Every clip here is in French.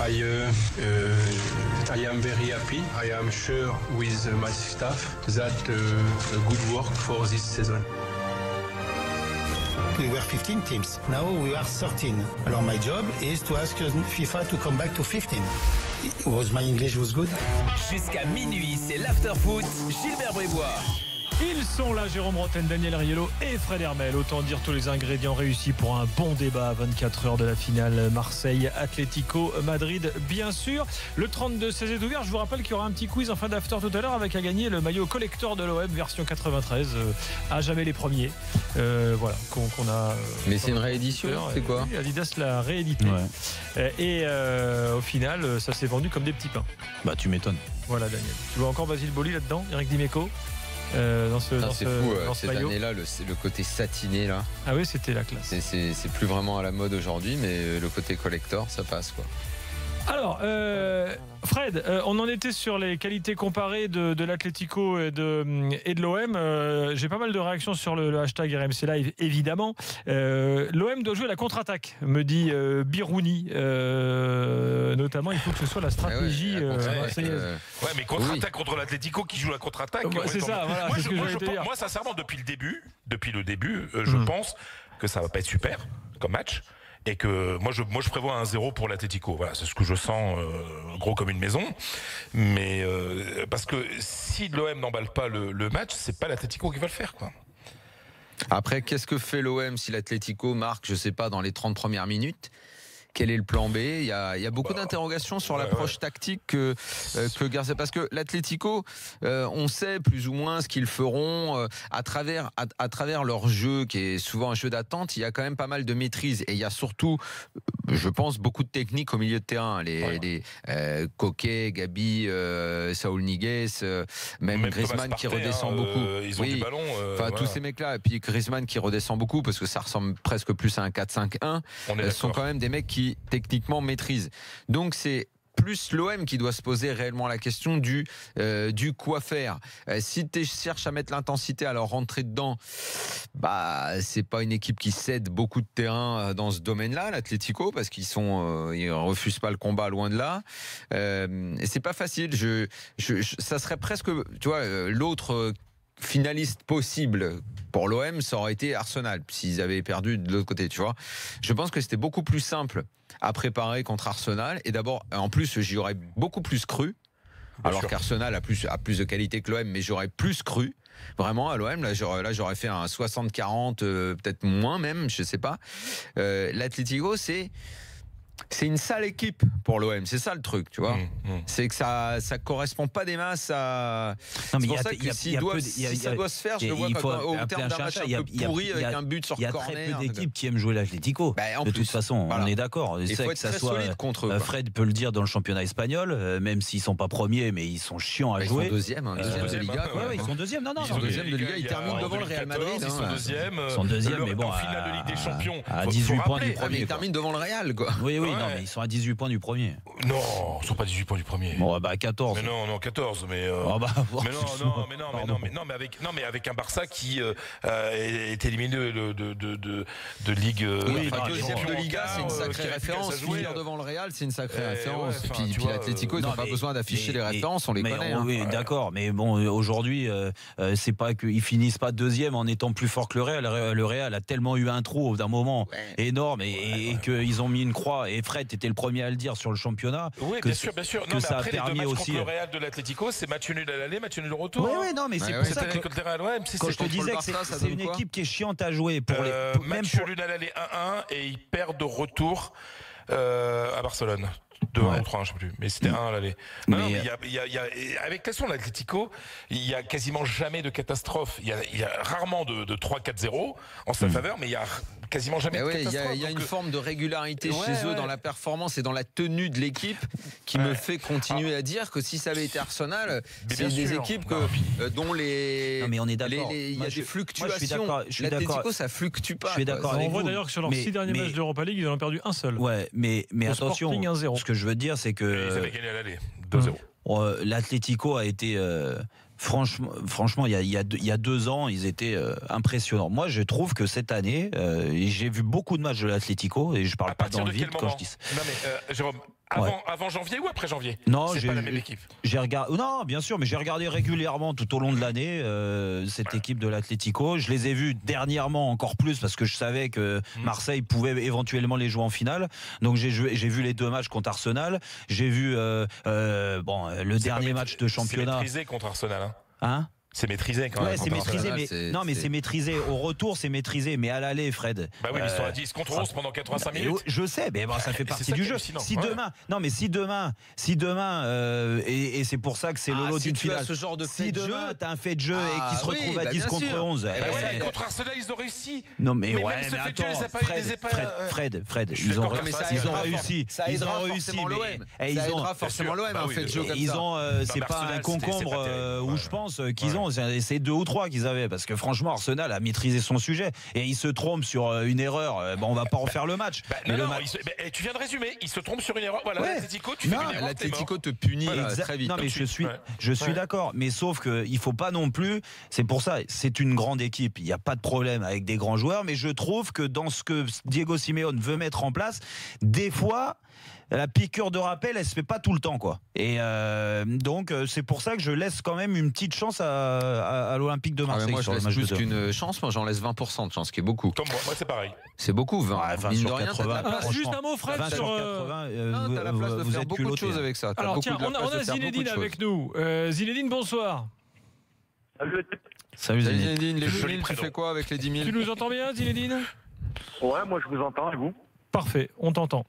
I am very happy. I am sure with my staff that good work for this season. We were 15 teams. Now we are 13. Alors my job is to ask FIFA to come back to 15. My English was good. Jusqu'à minuit, c'est l'after-foot. Gilbert Bribois. Ils sont là, Jérôme Rotten, Daniel Riolo et Fred Hermel. Autant dire tous les ingrédients réussis pour un bon débat à 24 heures de la finale Marseille-Atlético Madrid, bien sûr. Le 32-16 est ouvert. Je vous rappelle qu'il y aura un petit quiz en fin d'after tout à l'heure avec à gagner le maillot collector de l'OM version 93. À jamais les premiers. Voilà, qu'on a. Mais c'est une réédition, c'est quoi? Adidas l'a réédité. Ouais. Et au final, ça s'est vendu comme des petits pains. Bah, tu m'étonnes. Voilà, Daniel. Tu vois encore Basile Boli là-dedans, Eric Dimeco dans ce cette année-là, le côté satiné là. Ah oui, c'était la classe. C'est plus vraiment à la mode aujourd'hui, mais le côté collector, ça passe quoi. Alors, Fred, on en était sur les qualités comparées de l'Atlético et de l'OM. J'ai pas mal de réactions sur le hashtag RMC Live, évidemment. L'OM doit jouer la contre-attaque, me dit Birouni. Notamment, il faut que ce soit la stratégie marseillaise. Ouais, mais contre-attaque contre l'Atlético qui joue la contre-attaque. C'est ça, voilà. Moi, sincèrement, depuis le début, je pense que ça va pas être super comme match. Et que moi je prévois un 0 pour l'Atlético. Voilà, c'est ce que je sens gros comme une maison. Mais parce que si l'OM n'emballe pas le match, c'est pas l'Atlético qui va le faire, quoi. Après, qu'est-ce que fait l'OM si l'Atlético marque, je sais pas, dans les 30 premières minutes? Quel est le plan B? Il y a beaucoup d'interrogations sur l'approche tactique que Garcia, parce que l'Atlético, on sait plus ou moins ce qu'ils feront à travers leur jeu, qui est souvent un jeu d'attente. Il y a quand même pas mal de maîtrise et il y a surtout, je pense, beaucoup de techniques au milieu de terrain. Les Coquet, Gabi, Saúl Ñíguez, même Griezmann qui redescend beaucoup. Ils ont du ballon. Tous ces mecs-là, et puis Griezmann qui redescend beaucoup parce que ça ressemble presque plus à un 4-5-1. Sont quand même des mecs qui techniquement maîtrise. Donc c'est plus l'OM qui doit se poser réellement la question du quoi faire. Si tu cherches à mettre l'intensité à leur rentrer dedans, c'est pas une équipe qui cède beaucoup de terrain dans ce domaine-là, l'Atlético, parce qu'ils refusent pas le combat, loin de là. Et c'est pas facile. Ça serait presque, tu vois, l'autre finaliste possible pour l'OM, ça aurait été Arsenal s'ils avaient perdu de l'autre côté, tu vois. Je pense que c'était beaucoup plus simple à préparer contre Arsenal, et d'abord, en plus, j'y aurais beaucoup plus cru, alors qu'Arsenal a plus de qualité que l'OM, mais j'aurais plus cru vraiment à l'OM. Là j'aurais fait un 60-40, peut-être moins même, je sais pas. L'Atlético, c'est une sale équipe pour l'OM, c'est ça le truc, tu vois. C'est que ça correspond pas des masses à. C'est pour ça que si ça doit se faire, je le vois au terme d'un match un peu pourri avec un but sur corner. Il y a très peu d'équipes qui aiment jouer l'Atlético. De toute façon, on est d'accord. Il faut être très solide contre eux. Fred peut le dire dans le championnat espagnol, même s'ils sont pas premiers, mais ils sont chiants à jouer. Ils sont deuxième de Liga. Ils sont deuxième. Non, ils sont deuxième de Liga. Ils terminent devant le Real Madrid. Ils sont deuxième, mais bon, en finale de Ligue des Champions, à 18 points du premier. Ils terminent devant le Real, quoi. Oui, non, mais ils sont à 18 points du premier. Non, ils sont pas 18 points du premier. Bon, 14. Mais non, 14. Mais mais avec un Barça qui est éliminé de Ligue. Deuxième de Liga, c'est une sacrée référence. Finir devant le Real, c'est une sacrée référence. Et puis l'Atlético, ils n'ont pas besoin d'afficher les références, on les connaît. Oui, d'accord, mais bon, aujourd'hui, c'est pas qu'ils finissent pas deuxième en étant plus fort que le Real. Le Real a tellement eu un trou d'un moment énorme et qu'ils ont mis une croix. Et Fred était le premier à le dire sur le championnat. Oui, bien sûr. Que non, ça après, a permis les deux matchs aussi. Contre le Real de l'Atlético, c'est match nul à l'aller, match nul au retour. Oui, non, mais c'est pour ça que quand je te disais que c'est une équipe qui est chiante à jouer pour match nul à l'aller 1-1 et ils perdent de retour à Barcelone. 2-1 ou 3-1, je sais plus, mais c'était 1 à l'aller. Avec façon l'Atlético, il y a quasiment jamais de catastrophe. Il y a rarement de 3-4-0 en sa faveur, mais il y a quasiment jamais de catastrophe. Il y a une forme de régularité chez eux dans la performance et dans la tenue de l'équipe qui me fait continuer à dire que si ça avait été Arsenal, c'est des équipes dont les. Non, mais on est d'accord. Il y a des fluctuations. L'Atlético, ça fluctue pas. Je suis d'accord avec vous. On voit d'ailleurs que sur leurs 6 derniers matchs d'Europa League, ils en ont perdu un seul. Ouais, mais attention. Ce que je veux dire, c'est que. Ils avaient gagné à l'aller 2-0. L'Atlético a été. Franchement, il y a 2 ans, ils étaient impressionnants. Moi, je trouve que cette année, j'ai vu beaucoup de matchs de l'Atlético et je parle pas dans le vide quand je dis ça. Non mais Jérôme, Avant janvier ou après janvier? Non, c'est pas la même équipe. J'ai regardé. Non, bien sûr, mais j'ai regardé régulièrement tout au long de l'année cette équipe de l'Atlético. Je les ai vus dernièrement encore plus parce que je savais que Marseille pouvait éventuellement les jouer en finale. Donc j'ai vu les 2 matchs contre Arsenal. J'ai vu le dernier match de championnat. C'est maîtrisé contre Arsenal. Hein? C'est maîtrisé quand même. Ouais, c'est maîtrisé, mais c'est maîtrisé. Au retour, c'est maîtrisé, mais à l'aller, Fred. Bah oui, ils sont à 10 contre 11 pendant 85 minutes. Je sais, mais ça fait partie du jeu. Si demain, et c'est pour ça que c'est le lot d'une finale. Si demain, t'as un fait de jeu et qui se retrouve à 10 contre 11. Contre Arsenal, ils ont réussi. Non, mais attends, Fred, ils ont réussi. Ils ont réussi. Ça aidera forcément l'OM, un fait de jeu comme ça. C'est pas un concombre où je pense qu'ils ont. C'est 2 ou 3 qu'ils avaient parce que franchement Arsenal a maîtrisé son sujet et il se trompe sur une erreur, on va pas refaire le match. Tu viens de résumer, il se trompe sur une erreur. Voilà, l'Atlético, l'Atlético te punit très vite. Non mais je suis d'accord, mais sauf que il faut pas non plus, c'est pour ça, c'est une grande équipe, il n'y a pas de problème avec des grands joueurs, mais je trouve que dans ce que Diego Simeone veut mettre en place, des fois la piqûre de rappel, elle se fait pas tout le temps, quoi. Et donc c'est pour ça que je laisse quand même une petite chance à l'Olympique de Marseille. Moi, je laisse plus qu'une chance. Moi, j'en laisse 20% de chance, qui est beaucoup. Comme moi c'est pareil. C'est beaucoup, 20. Mine de rien, 80. Juste un mot, Fred, sur 80. T'as la place de faire beaucoup de choses avec ça. Alors tiens, on a Zinedine avec nous. Zinedine, bonsoir. Salut Zinedine. Les 10 000, tu fais quoi avec les 10 000? Tu nous entends bien, Zinedine? Ouais, moi je vous entends, et vous? Parfait, on t'entend.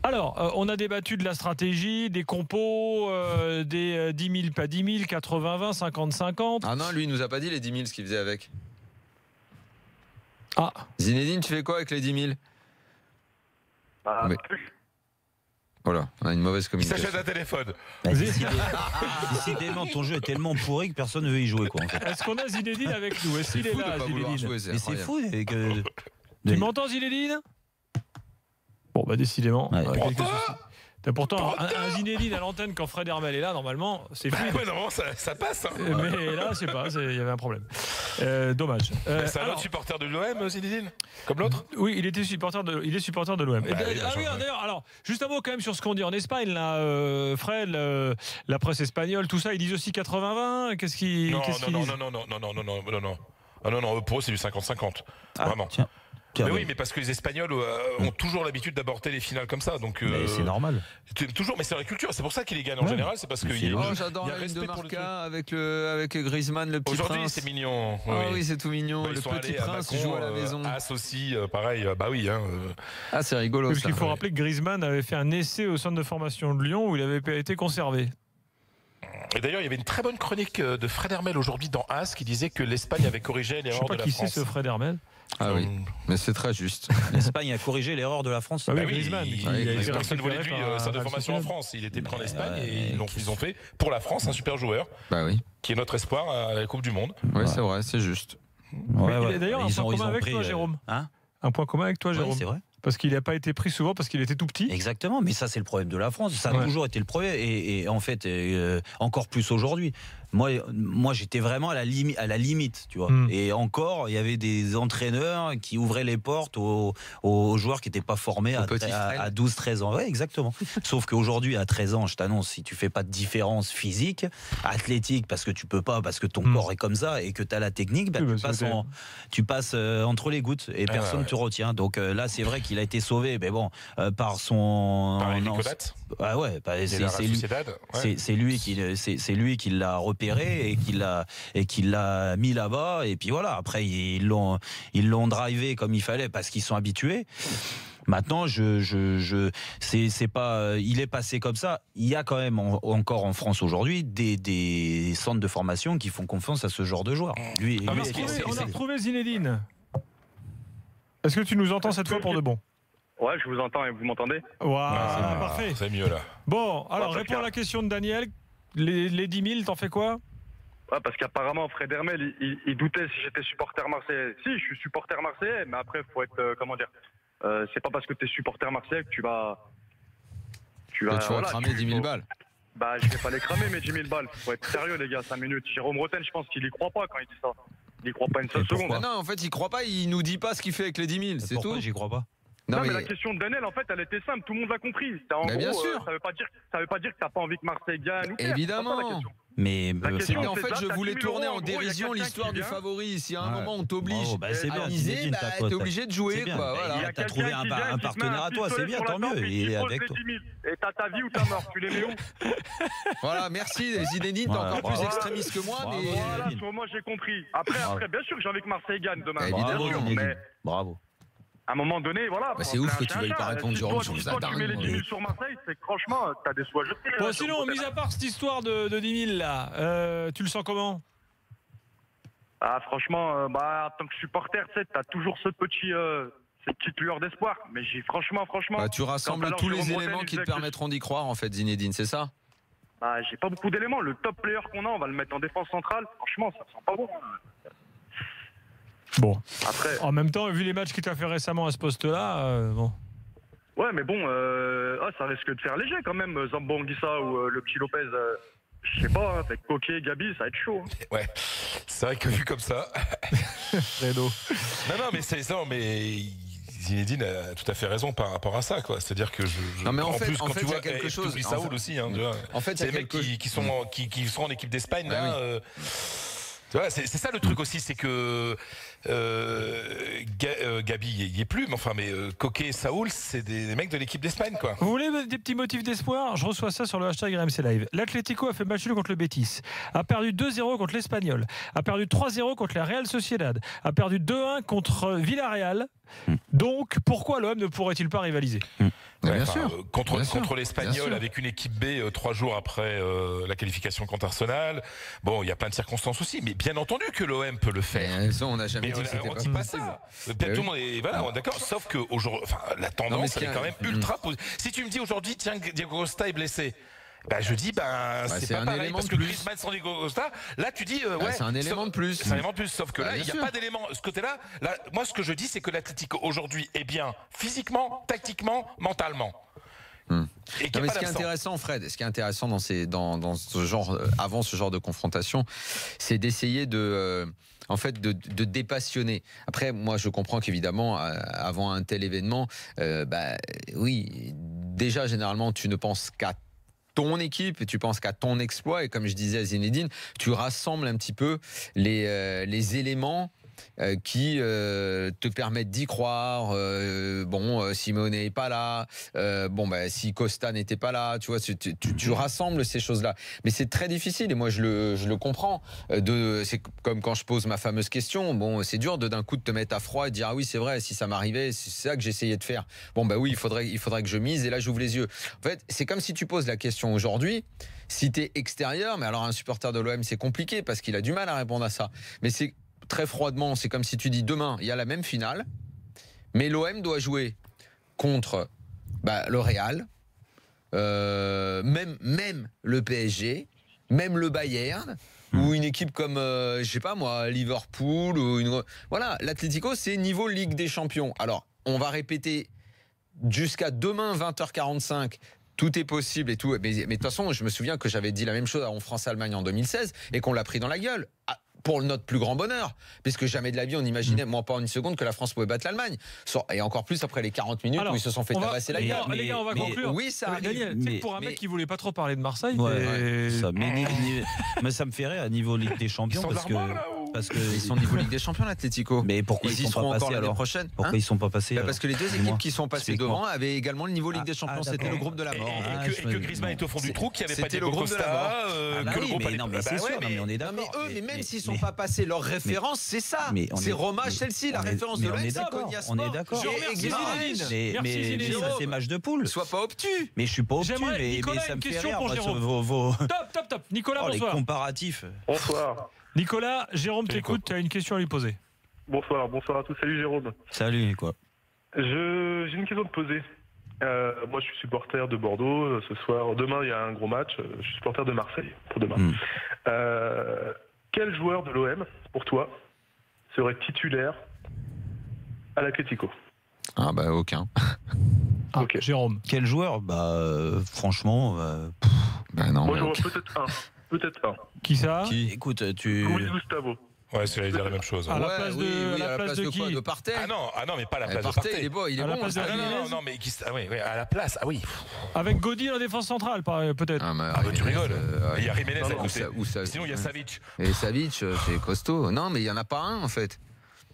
Alors, on a débattu de la stratégie, des compos, des 10 000, pas 10 000, 80-20, 50-50. Ah non, lui, il nous a pas dit les 10 000, ce qu'il faisait avec. Ah. Zinedine, tu fais quoi avec les 10 000? Voilà, on a une mauvaise communication. Il s'achète un téléphone. Décidément, ton jeu est tellement pourri que personne ne veut y jouer, quoi. En fait. Est-ce qu'on a Zinedine avec nous? Est-ce qu'il est là, Zinedine? Mais c'est fou. Tu m'entends, Zinedine? Bon, bah décidément. T'as pourtant un Zinedine à l'antenne quand Fred Hermel est là, normalement, c'est fou. Non, ça passe. Mais là, je sais pas, il y avait un problème. Dommage. C'est un autre supporter de l'OM, Zinedine? Comme l'autre? Oui, il est supporter de l'OM. D'ailleurs, alors, juste un mot quand même sur ce qu'on dit en Espagne, là, Fred, la presse espagnole, tout ça, ils disent aussi 80-20. Qu'est-ce qu'ils Non. Ah non, pour eux, c'est du 50-50. Vraiment. Tiens. Mais oui, mais parce que les Espagnols ont toujours l'habitude d'aborder les finales comme ça, donc c'est normal. Toujours, mais c'est la culture. C'est pour ça qu'ils les gagnent en général. C'est parce que j'adore la ligne de Marca avec Griezmann, le petit Aujourd'hui, prince. c'est mignon. Oui, c'est tout mignon. Le petit prince joue à la maison. As aussi, pareil. Bah oui. Ah, c'est rigolo. Parce qu'il faut rappeler que Griezmann avait fait un essai au centre de formation de Lyon où il avait été conservé. Et d'ailleurs, il y avait une très bonne chronique de Fred Hermel aujourd'hui dans As qui disait que l'Espagne avait corrigé l'erreur de la France. Je sais pas qui c'est ce Fred Hermel. Ah oui, mais c'est très juste. L'Espagne a corrigé l'erreur de la France. Ah oui, Griezmann. Personne ne voulait de lui centre de formation en France. Il était pris en Espagne et ils ont fait pour la France un super joueur. Bah oui. Qui est notre espoir à la Coupe du Monde. Oui, c'est vrai, c'est juste. D'ailleurs, un point commun avec toi, Jérôme. Un point commun avec toi, Jérôme. C'est vrai. Parce qu'il n'a pas été pris souvent parce qu'il était tout petit. Exactement, mais ça c'est le problème de la France. Ça a toujours été le problème et en fait encore plus aujourd'hui. Moi j'étais vraiment à la limite, tu vois. Et encore, il y avait des entraîneurs qui ouvraient les portes aux joueurs qui n'étaient pas formés à 12-13 ans. Ouais, exactement. Sauf qu'aujourd'hui, à 13 ans, je t'annonce, si tu fais pas de différence physique, athlétique, parce que tu peux pas, parce que ton corps est comme ça et que tu as la technique, tu passes entre les gouttes et personne ne te retient. Donc là, c'est vrai qu'il a été sauvé, mais bon, par son... Par Nicolas. Ah ouais, c'est lui qui l'a repéré et qui l'a mis là-bas, et puis voilà, après ils l'ont drivé comme il fallait parce qu'ils sont habitués. Maintenant, c'est pas, il est passé comme ça. Il y a quand même encore en France aujourd'hui des centres de formation qui font confiance à ce genre de joueurs. On a retrouvé Zinedine. Est-ce que tu nous entends cette fois pour de bon? Ouais, je vous entends et vous m'entendez? Voilà, parfait. C'est mieux là. Bon, alors réponds à la question de Daniel. Les 10 000, t'en fais quoi? Ouais, parce qu'apparemment, Fred Hermel, il doutait si j'étais supporter marseillais. Si, je suis supporter marseillais, mais après, il faut être, comment dire, c'est pas parce que tu es supporter marseillais que tu vas cramer 10 000 balles. Bah, je vais pas les cramer, mes 10 000 balles. Faut être sérieux, les gars, 5 minutes. Jérôme Rotten, je pense qu'il y croit pas quand il dit ça. Il y croit pas une seule seconde. Non, en fait, il croit pas, il nous dit pas ce qu'il fait avec les 10 000, c'est tout. J'y crois pas. Non, mais la question de Daniel, en fait, elle était simple. Tout le monde l'a compris. En gros, bien sûr. Ça veut pas dire que t'as pas envie que Marseille gagne. Évidemment. Mais en fait, je voulais tourner en dérision l'histoire du favori. Si à un moment on t'oblige à miser, t'es obligé de jouer. T'as trouvé un partenaire à toi, c'est bien, tant mieux. Il est avec toi. Et t'as ta vie ou ta mort, tu les mets où? Voilà, merci Zinedine, t'es encore plus extrémiste que moi. Voilà, moi j'ai compris. Après, bien sûr que j'ai envie que Marseille gagne demain. Bravo. À un moment donné, voilà. C'est ouf que tu veuilles pas répondre, Jérôme. Si toi, tu mets les 10 000 sur Marseille, c'est que franchement, t'as des sous à jeter. Bon, sinon, mis à part cette histoire de 10 000 là, tu le sens comment? Ah, franchement, en tant que supporter, tu sais, t'as toujours cette petite lueur d'espoir. Mais franchement. Tu rassembles tous les éléments qui te permettront d'y croire, en fait, Zinedine, c'est ça? J'ai pas beaucoup d'éléments. Le top player qu'on a, on va le mettre en défense centrale. Franchement, ça sent pas bon. Bon. Après, en même temps, vu les matchs qu'il t'a fait récemment à ce poste-là, bon. Ouais, mais bon, ça risque de faire léger quand même. Zambo Anguissa ou le petit Lopez, je sais pas, avec Coquet, Gabi, ça va être chaud. Ouais, c'est vrai que vu comme ça. Fredo. Non, mais c'est ça, mais. Zinedine a tout à fait raison par rapport à ça, quoi. C'est-à-dire que non, mais en plus, quand tu vois quelque chose. Saoul aussi, hein, en fait, c'est les mecs qui seront en équipe d'Espagne là. C'est ça le truc aussi, c'est que Gabi y est plus, mais Coquet et Saoul, c'est des mecs de l'équipe d'Espagne, quoi. Vous voulez des petits motifs d'espoir? Je reçois ça sur le hashtag RMC Live. L'Atlético a fait match nul contre le Betis, a perdu 2-0 contre l'Espagnol, a perdu 3-0 contre la Real Sociedad, a perdu 2-1 contre Villarreal. Donc pourquoi l'OM ne pourrait-il pas rivaliser? Bien sûr. Contre l'Espagnol, avec une équipe B 3 jours après la qualification contre Arsenal. Bon, il y a plein de circonstances aussi, mais bien entendu que l'OM peut le faire. Ça, on n'a jamais dit que c'était pas possible. Peut-être tout le monde est d'accord, sauf que aujourd'hui, la tendance elle est quand même ultra positive. Si tu me dis aujourd'hui, tiens, Diego Costa est blessé. Je dis, c'est pas pareil, parce que Griezmann sans Diego Costa, là tu dis, c'est un élément de plus. C'est un élément de plus, sauf que là, il n'y a pas d'élément. Ce côté-là, moi ce que je dis, c'est que l'Atlético aujourd'hui est bien physiquement, tactiquement, mentalement. Mais ce qui est intéressant, Fred, ce qui est intéressant dans ce genre, avant ce genre de confrontation, c'est d'essayer de dépassionner. Après, moi, je comprends qu'évidemment, avant un tel événement, oui, déjà, généralement, tu ne penses qu'à ton équipe, tu penses qu'à ton exploit, et comme je disais à Zinedine, tu rassembles un petit peu les éléments qui te permettent d'y croire. Simeone n'est pas là. Si Costa n'était pas là, tu vois, tu rassembles ces choses-là. Mais c'est très difficile, et moi je le comprends. C'est comme quand je pose ma fameuse question. Bon, c'est dur d'un coup de te mettre à froid et de dire ah oui, c'est vrai, si ça m'arrivait, c'est ça que j'essayais de faire. Oui, il faudrait que je mise, et là j'ouvre les yeux. En fait, c'est comme si tu poses la question aujourd'hui. Si tu es extérieur, mais alors un supporter de l'OM, c'est compliqué parce qu'il a du mal à répondre à ça. Mais c'est très froidement, c'est comme si tu dis demain, il y a la même finale, mais l'OM doit jouer contre le Real, même le PSG, même le Bayern, ou une équipe comme, je sais pas moi, Liverpool, voilà, l'Atlético, c'est niveau Ligue des Champions. Alors, on va répéter jusqu'à demain 20h45. Tout est possible et tout, mais de toute façon, je me souviens que j'avais dit la même chose en France-Allemagne en 2016 et qu'on l'a pris dans la gueule. Pour notre plus grand bonheur, puisque jamais de la vie on imaginait, moi pas une seconde, que la France pouvait battre l'Allemagne. Et encore plus après les 40 minutes où ils se sont fait tabasser la gueule. Les gars, on va conclure. Oui, ça arrive. Daniel, pour un mec qui voulait pas trop parler de Marseille. Mais ça me fait rire à niveau Ligue des Champions parce que ils sont niveau Ligue des Champions, l'Atlético. Mais pourquoi ils sont pas passés l'année prochaine? Pourquoi ils sont pas passés? Parce que les deux équipes qui sont passées devant avaient également le niveau Ligue des Champions. C'était le groupe de la mort. Et que Griezmann est au fond du trou, qu'il n'y avait pas le groupe de la mort. C'est sûr, mais on est d'accord. Mais même s'ils sont pas passés, leur référence, c'est ça. C'est Roma, Chelsea, la référence de l'OM. On est d'accord. Mais ça, c'est match de poule. Sois pas obtus. Mais je suis pas obtus. Mais ça me fait rire. Top. Nicolas, bonsoir. Les comparatifs. Bonsoir. Nicolas, Jérôme t'écoute, tu as une question à lui poser. Bonsoir à tous. Salut Jérôme. Salut, quoi. J'ai une question à te poser. Moi, je suis supporter de Bordeaux. Ce soir, demain, il y a un gros match. Je suis supporter de Marseille pour demain. Quel joueur de l'OM, pour toi, serait titulaire à l'Atlético? Aucun. Ok. Jérôme. Quel joueur? Franchement, non. Moi, je vois peut-être un. Qui ça? Écoute, tu. Luis Gustavo. Ouais, c'est dire la même chose. À la place de qui? De Partey. Ah non, mais pas à la place de Partey. Partey. Il est À la bon. place de Non, mais à la place. Ah oui. Avec Gaudi en défense centrale, peut-être. Tu rigoles. Il y a Jiménez à côté. Sinon, il y a Savic. Et Savic, c'est costaud. Non, mais il y en a pas un en fait.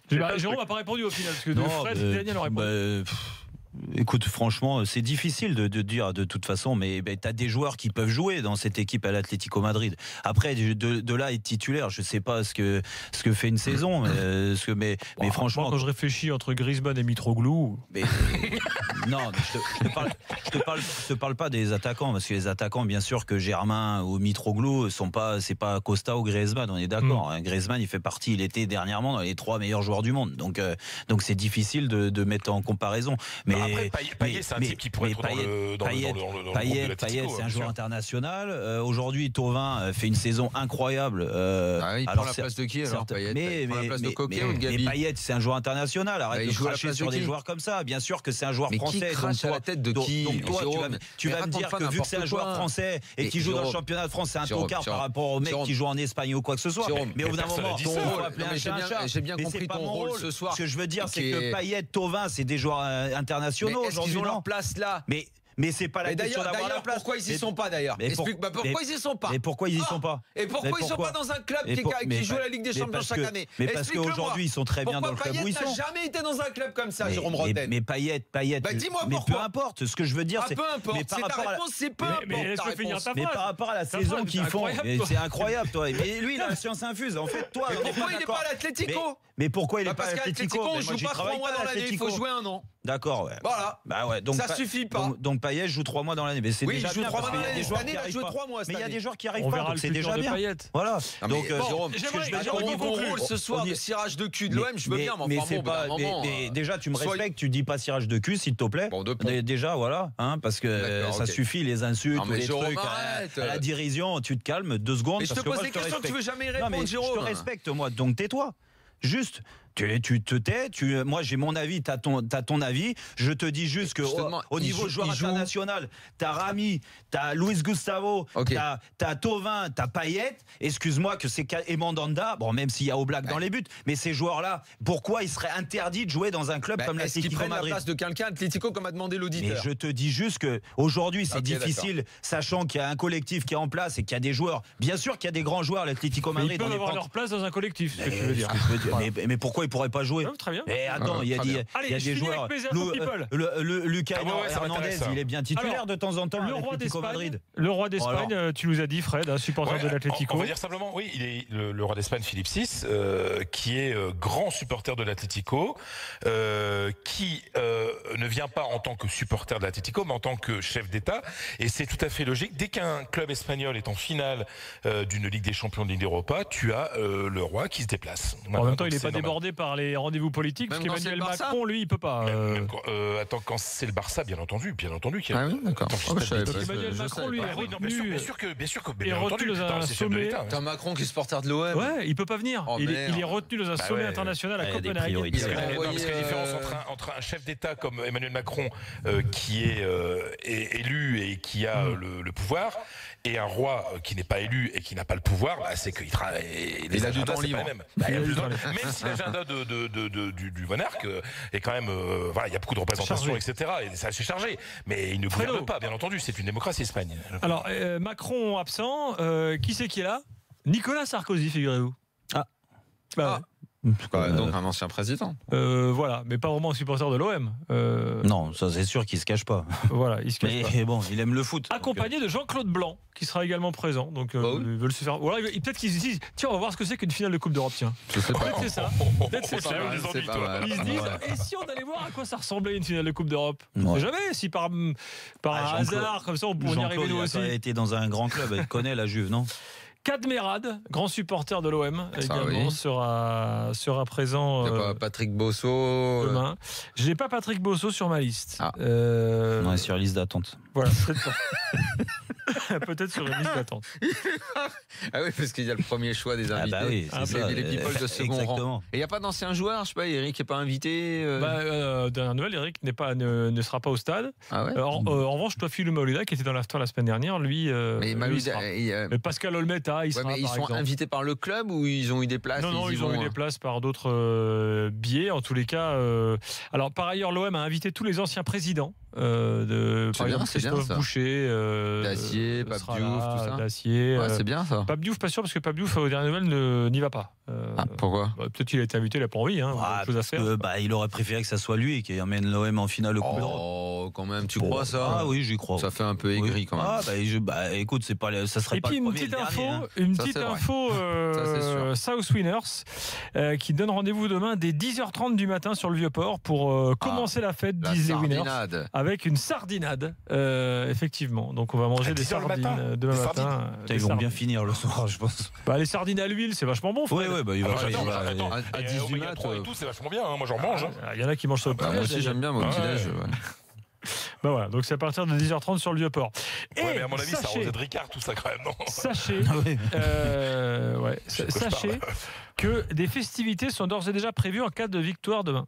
Jérôme n'a pas répondu au final, parce que Fred et Daniel ont répondu. Écoute, franchement, c'est difficile de dire de toute façon, mais tu as des joueurs qui peuvent jouer dans cette équipe à l'Atlético Madrid. Après, de là être titulaire, je sais pas ce que fait une saison, mais franchement, quand je réfléchis entre Griezmann et Mitroglou, non, je te parle pas des attaquants, parce que les attaquants, bien sûr que Germain ou Mitroglou c'est pas Costa ou Griezmann, on est d'accord. Griezmann, il était dernièrement dans les 3 meilleurs joueurs du monde, donc c'est difficile de mettre en comparaison. Mais après, Payet, c'est un type qui pourrait être dans le Payet, l'Atlético, c'est un joueur international. Aujourd'hui, Thauvin fait une saison incroyable. Il prend la place de qui alors, Payet? Il prend la place de Coquet ou de Gabi? Mais Payet, c'est un joueur international. Arrête de cracher sur des joueurs comme ça. Bien sûr que c'est un joueur français. Qui crache à la tête de qui? Donc toi, tu vas me dire que vu que c'est un joueur français et qui joue dans le championnat de France, c'est un tocard par rapport au mec qui joue en Espagne ou quoi que ce soit. Mais au bout d'un moment, il faut appeler un chat un chat. J'ai bien compris ton rôle ce soir. Ce que je veux dire, c'est que Payet, Thauvin, c'est des joueurs internationaux aujourd'hui. Ils ont leur place là. Mais c'est pas la question d'avoir la place. Pourquoi ils y sont pas d'ailleurs? Explique-moi pourquoi ils y sont pas. Mais pourquoi ils y sont pas? Et pourquoi ils sont pas dans un club qui joue la Ligue des Champions chaque année? Mais parce qu'aujourd'hui ils sont très bien dans le club où ils sont. Payet n'a jamais été dans un club comme ça, Jérôme Rotten. Mais Payet. Dis-moi mais pourquoi. peu importe. Ce que je veux dire, c'est. Peu importe. C'est ta réponse, c'est peu importe. Mais par rapport à la saison qu'ils font, c'est incroyable, toi. Mais lui, il a la science infuse. En fait, toi. Pourquoi il n'est pas à l'Atlético? Mais pourquoi il n'est pas à l'Atlético? On joue pas 3 mois dans l'année, il faut jouer 1 an. D'accord, ouais. Voilà. Bah ouais, donc ça suffit pas. Donc Payet joue 3 mois dans l'année. Mais c'est déjà joue bien 3 mois dans l'année. Cette année, il a joué 3 mois. Mais il y a des joueurs qui arrivent on pas, verra donc c'est déjà bien. Voilà. Donc Jérôme, mon rôle ce soir de cirage de cul de l'OM, je veux bien, mais enfin bon, mais déjà tu me respectes, tu dis pas cirage de cul s'il te plaît. Déjà voilà, parce que ça suffit les insultes ou les trucs à la dérision, tu te calmes 2 secondes. Mais je te pose des questions que tu veux jamais répondre, Jérôme. Je te respecte moi, donc tais-toi. Juste, tu te tais. Moi, j'ai mon avis, t'as ton avis. Je te dis juste que au niveau joueur international, t'as Rami, t'as Luis Gustavo, t'as Thauvin, t'as Payet. Excuse-moi que c'est et Mandanda. Bon, même s'il y a Oblak dans les buts, mais ces joueurs-là, pourquoi ils seraient interdits de jouer dans un club comme l'Atlético Madrid? Est-ce qu'ils prennent la place de quelqu'un Atlético comme a demandé l'auditeur? Mais je te dis juste que aujourd'hui, c'est difficile, sachant qu'il y a un collectif qui est en place et qu'il y a des joueurs. Bien sûr qu'il y a des grands joueurs, l'Atlético Madrid. Ils peuvent avoir leur place dans un collectif. C'est ce que tu veux dire. Mais pourquoi ils pourraient pas jouer? Très bien. Et attends, il y a des joueurs. Lucas Hernandez, il est bien titulaire de temps en temps. Le roi d'Espagne, tu nous as dit, Fred, supporter de l'Atlético. On va dire simplement, oui, il est le roi d'Espagne, Philippe VI, qui est grand supporter de l'Atlético, qui ne vient pas en tant que supporter de l'Atlético, mais en tant que chef d'État. Et c'est tout à fait logique. Dès qu'un club espagnol est en finale d'une Ligue des Champions, de Ligue d'Europa, tu as le roi qui se déplace. En même temps, il n'est pas débordé par les rendez-vous politiques, parce qu'Emmanuel Macron, lui, il peut pas. Attends, quand c'est le Barça, bien entendu. Ah oui, d'accord. Emmanuel Macron, lui, est retenu. Bien sûr que il est retenu dans un sommet. T'as Macron qui est supporter de l'OM. Ouais, il peut pas venir. Il est retenu dans un sommet international à Copenhague. Parce qu'il y a une différence entre un chef d'État comme Emmanuel Macron, qui est élu et qui a le pouvoir, et un roi qui n'est pas élu et qui n'a pas le pouvoir, c'est qu'il travaille. Il a du temps libre. Même si l'agenda du monarque est quand même, il y a beaucoup de représentations, etc. Et c'est assez chargé. Mais il ne gouverne pas, bien entendu. C'est une démocratie, Espagne. Alors, Macron absent, qui c'est qui est là? Nicolas Sarkozy, figurez-vous. Donc un ancien président. Voilà, mais pas vraiment un supporter de l'OM. Non, ça c'est sûr qu'il se cache pas. Voilà, il se cache pas. Mais bon, il aime le foot. Accompagné de Jean-Claude Blanc, qui sera également présent. Donc ils veulent se faire. Voilà, peut-être qu'ils se disent, tiens, on va voir ce que c'est qu'une finale de Coupe d'Europe. Tiens. Je sais pas. Peut-être c'est ça. Peut-être c'est ça. Ils se disent, et si on allait voir à quoi ça ressemblait une finale de Coupe d'Europe? On sait jamais. Si par hasard, comme ça, on pourrait y arriver nous aussi. Il a été dans un grand club. Il connaît la Juve, non? Cadmerade, grand supporter de l'OM, également sera présent. Il n'y a pas Patrick Bosso demain. Je n'ai pas Patrick Bosso sur ma liste. Non, il est sur la liste d'attente. Voilà, peut-être pas. Peut-être sur une liste d'attente. Ah oui, parce qu'il y a le premier choix des invités. Ah bah oui, c'est ça. Les people de second rang. Et il n'y a pas d'anciens joueurs, je sais pas, Eric n'est pas invité Dernière nouvelle, Eric ne sera pas au stade. Ah ouais. En revanche, toi, Philou Malouda, qui était dans l'after la semaine dernière, lui. Mais Malouda, mais Pascal Olmeta, il sera. Mais ils sont invités par le club ou ils ont eu des places? Non, ils ont eu des places par d'autres biais. En tous les cas. Alors, par ailleurs, l'OM a invité tous les anciens présidents. Par exemple Christophe Boucher, Dacier, Pape Diouf, tout ça. Dacier, c'est bien ça. Pape Diouf, pas sûr, parce que Pape Diouf, aux dernières nouvelles, n'y va pas. Pourquoi? Peut-être qu'il a été invité, il n'a pas envie. Chose à faire. Il aurait préféré que ça soit lui qui emmène l'OM en finale au coup de droit. Oh, quand même, tu crois ça? Ah oui, j'y crois. Ça fait un peu aigri quand même. Écoute, c'est pas, ça serait pas le premier. Une petite info, South Winners, qui donne rendez-vous demain dès 10h30 du matin sur le Vieux-Port pour commencer la fête, disent les Winners. Avec une sardinade, effectivement. Donc on va manger des sardines demain matin. Ils vont bien finir le soir, je pense. Les sardines à l'huile, c'est vachement bon. Oui, il va à 18 h et tout, c'est vachement bien. Moi, j'en mange. Il y en a qui mangent ça au petit-déj. Moi aussi, j'aime bien mon petit-déj. Voilà, donc c'est à partir de 10h30 sur le Vieux-Port. Mais à mon avis, ça arrosait de Ricard, tout ça quand même, non? Sachez, sachez que des festivités sont d'ores et déjà prévues en cas de victoire demain.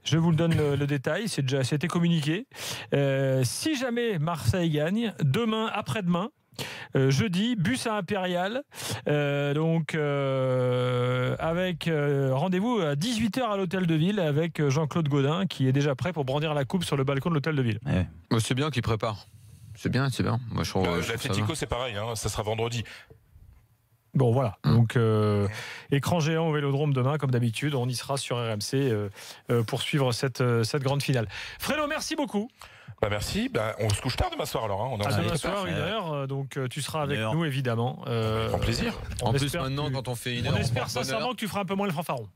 Je vous le donne le détail, c'était communiqué. Si jamais Marseille gagne, demain, après-demain, jeudi, bus à Impérial, avec rendez-vous à 18h à l'hôtel de ville avec Jean-Claude Gaudin qui est déjà prêt pour brandir la coupe sur le balcon de l'hôtel de ville. C'est bien qu'il prépare. C'est bien. Moi, je trouve. L'Atlético, c'est pareil, ça sera vendredi. Bon voilà, donc écran géant au Vélodrome demain comme d'habitude, on y sera sur RMC pour suivre cette grande finale. Fredo, merci beaucoup. Merci, on se couche tard demain soir alors. Demain soir 1h, donc tu seras avec nous évidemment. En plaisir. En plus maintenant quand on fait 1h, on espère sincèrement que tu feras un peu moins le fanfaron.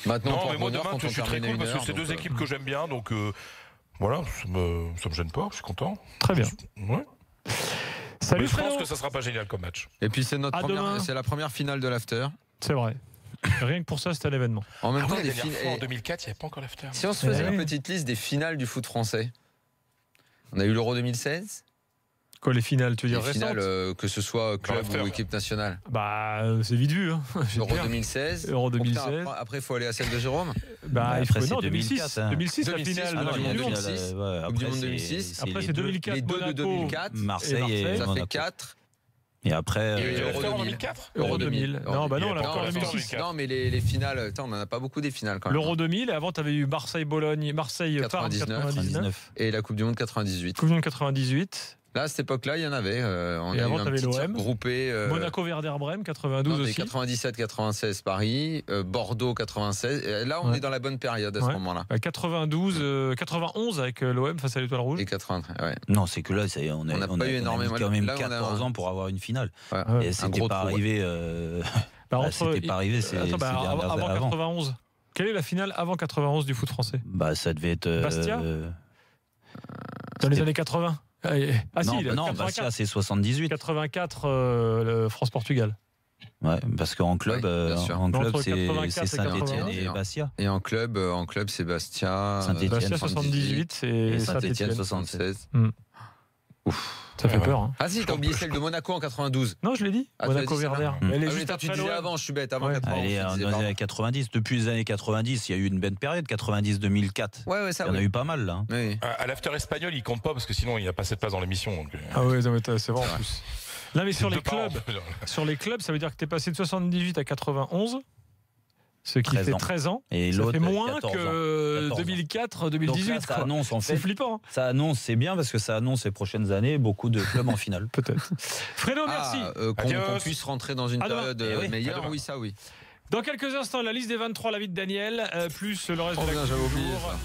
Maintenant, mais moi demain je suis très cool parce que c'est deux équipes que j'aime bien, donc voilà, ça me gêne pas, je suis content. Très bien. Ouais. Salut, je pense que ça sera pas génial comme match. Et puis c'est la première finale de l'after. C'est vrai. Rien que pour ça, c'est un événement. En même temps, en 2004, il n'y avait pas encore l'after. Si on se faisait une petite liste des finales du foot français, on a eu l'Euro 2016. Quoi, les finales, tu veux dire récentes? Que ce soit club ou équipe nationale. C'est vite vu. Euro 2016. Euro 2016. Après, il faut aller à celle de Jérôme. Il faut, non, 2006. 2006, la finale. Coupe du Monde 2006. Après, c'est 2004. Les deux de 2004. Marseille. Ça fait 4. Et après. Euro 2004. Euro 2000. Non, on a encore 2006. Non, mais les finales, on n'en a pas beaucoup des finales quand même. L'Euro 2000, et avant, tu avais eu Marseille-Bologne, Marseille-Parme 99. Et la Coupe du Monde 98. Coupe du Monde 98. Là, à cette époque-là, il y en avait. Et avant, tu avais l'OM. Groupé. Monaco-Werder-Brême, 92 aussi. 97-96 Paris, Bordeaux 96. Là, on est dans la bonne période à ce moment-là. 91 avec l'OM face à l'Étoile Rouge. Et 93, ouais. Non, c'est que là, on a pas eu énormément. Quand même 14 ans pour avoir une finale. Et c'était pas arrivé. C'était pas arrivé. Avant 91. Quelle est la finale avant 91 du foot français? Ça devait être. Bastia dans les années 80. Non, Bastia c'est 78. 84, France-Portugal. Ouais, parce qu'en club, c'est Saint-Étienne et Bastia. Et en club c'est Bastia. Bastia 78 et Saint-Étienne 76. Ouf. Ça fait peur. Ah si, t'as oublié celle de Monaco en 92. Non, je l'ai dit. Monaco-Werder. Elle est juste tu disais avant, je suis bête, avant 90. Elle est dans les années 90. Depuis les années 90, il y a eu une belle période, 90-2004. Ouais, ça. Il y en a eu pas mal là. Oui. À l'after espagnol, il compte pas parce que sinon il n'y a pas assez de place dans l'émission. Ah ouais, c'est vrai en plus. Là, mais sur les clubs, ça veut dire que t'es passé de 78 à 91. Ce qui fait 13 ans. Et ça l'autre fait moins 14 que 2004-2018. Ça annonce, en fait, c'est flippant. Ça annonce, c'est bien parce que ça annonce les prochaines années beaucoup de clubs en finale. Peut-être. Fredo, merci. Qu'on puisse rentrer dans une période meilleure, oui, ça oui. Dans quelques instants, la liste des 23, la vie de Daniel, plus le reste de la culture,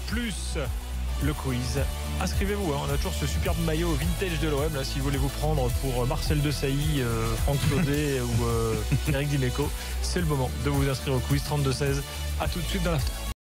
plus le quiz. Inscrivez-vous, on a toujours ce superbe maillot vintage de l'OM là, si vous voulez vous prendre pour Marcel Desailly, Franck Claudet ou Eric Dimeco, c'est le moment de vous inscrire au quiz 32-16. À tout de suite dans l'after.